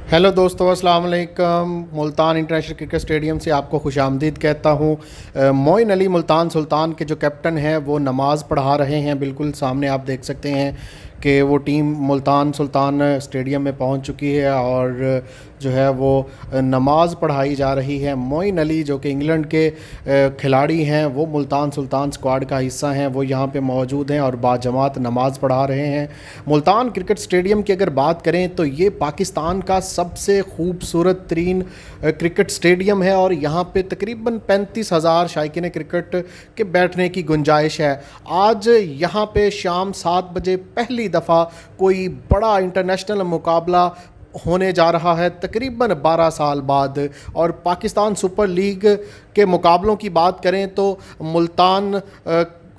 Hello दोस्तों, अस्सलाम वालेकुम। मुल्तान इंटरनेशनल क्रिकेट स्टेडियम से आपको खुशामदीद कहता हूँ। मोइन अली मुल्तान सुल्तान के जो कैप्टन हैं वो नमाज़ पढ़ा रहे हैं। बिल्कुल सामने आप देख सकते हैं कि वो टीम मुल्तान सुल्तान स्टेडियम में पहुंच चुकी है और जो है वो नमाज़ पढ़ाई जा रही है। मोइन अली जो कि इंग्लैंड के खिलाड़ी हैं, वो मुल्तान सुल्तान स्क्वाड का हिस्सा हैं, वो यहाँ पे मौजूद हैं और बाजमात नमाज़ पढ़ा रहे हैं। मुल्तान क्रिकेट स्टेडियम की अगर बात करें तो ये पाकिस्तान का सबसे खूबसूरत तरीन क्रिकेट स्टेडियम है और यहाँ पे तकरीबन 35,000 शायकीन क्रिकेट के बैठने की गुंजाइश है। आज यहाँ पे शाम 7 बजे पहली दफ़ा कोई बड़ा इंटरनेशनल मुकाबला होने जा रहा है तकरीबन 12 साल बाद। और पाकिस्तान सुपर लीग के मुकाबलों की बात करें तो मुल्तान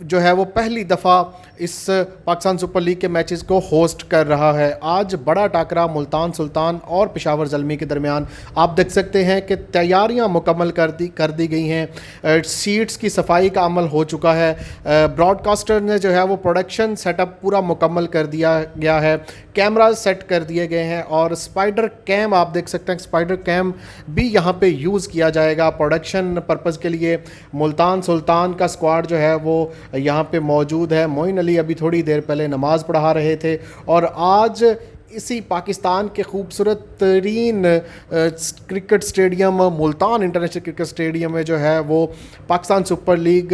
जो है वो पहली दफ़ा इस पाकिस्तान सुपर लीग के मैचेस को होस्ट कर रहा है। आज बड़ा टाकरा मुल्तान सुल्तान और पेशावर ज़ल्मी के दरमियान आप देख सकते हैं कि तैयारियां मुकम्मल कर दी गई हैं। सीट्स की सफाई का अमल हो चुका है। ब्रॉडकास्टर ने जो है वो प्रोडक्शन सेटअप पूरा मुकम्मल कर दिया गया है। कैमरा सेट कर दिए गए हैं और स्पाइडर कैम आप देख सकते हैं, स्पाइडर कैम भी यहाँ पे यूज़ किया जाएगा प्रोडक्शन पर्पज़ के लिए। मुल्तान सुल्तान का स्क्वाड जो है वो यहाँ पे मौजूद है। मोइन अली अभी थोड़ी देर पहले नमाज़ पढ़ा रहे थे और आज इसी पाकिस्तान के खूबसूरत तरीन cricket stadium Multan international cricket stadium में जो है वो पाकिस्तान सुपर लीग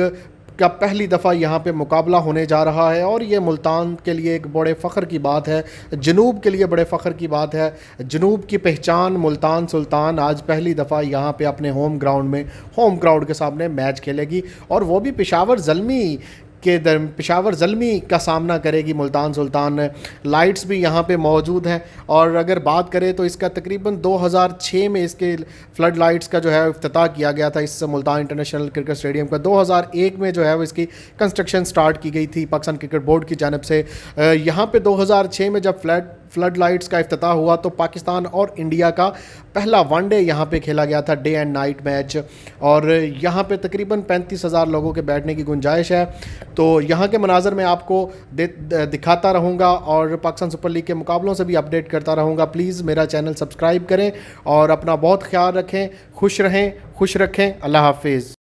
का पहली दफ़ा यहाँ पे मुकाबला होने जा रहा है। और ये मुल्तान के लिए एक बड़े फ़ख्र की बात है, जनूब के लिए बड़े फ़ख्र की बात है। जनूब की पहचान मुल्तान सुल्तान आज पहली दफ़ा यहाँ पे अपने होम ग्राउंड में होम क्राउड के सामने मैच खेलेगी और वो भी पेशावर ज़ल्मी का सामना करेगी मुल्तान सुल्तान। लाइट्स भी यहाँ पे मौजूद हैं और अगर बात करें तो इसका तकरीबन 2006 में इसके फ्लड लाइट्स का जो है इफ्तिताह किया गया था इस मुल्तान इंटरनेशनल क्रिकेट स्टेडियम का। 2001 में जो है वो इसकी कंस्ट्रक्शन स्टार्ट की गई थी पाकिस्तान क्रिकेट बोर्ड की जानिब से। यहाँ पे 2006 में जब फ्लड लाइट्स का इफ्तिताह हुआ तो पाकिस्तान और इंडिया का पहला वनडे यहाँ पे खेला गया था, डे एंड नाइट मैच। और यहाँ पे तकरीबन 35,000 लोगों के बैठने की गुंजाइश है। तो यहाँ के मनाज़र में आपको दिखाता रहूँगा और पाकिस्तान सुपर लीग के मुकाबलों से भी अपडेट करता रहूँगा। प्लीज़ मेरा चैनल सब्सक्राइब करें और अपना बहुत ख्याल रखें, खुश रखें। अल्लाह हाफिज़।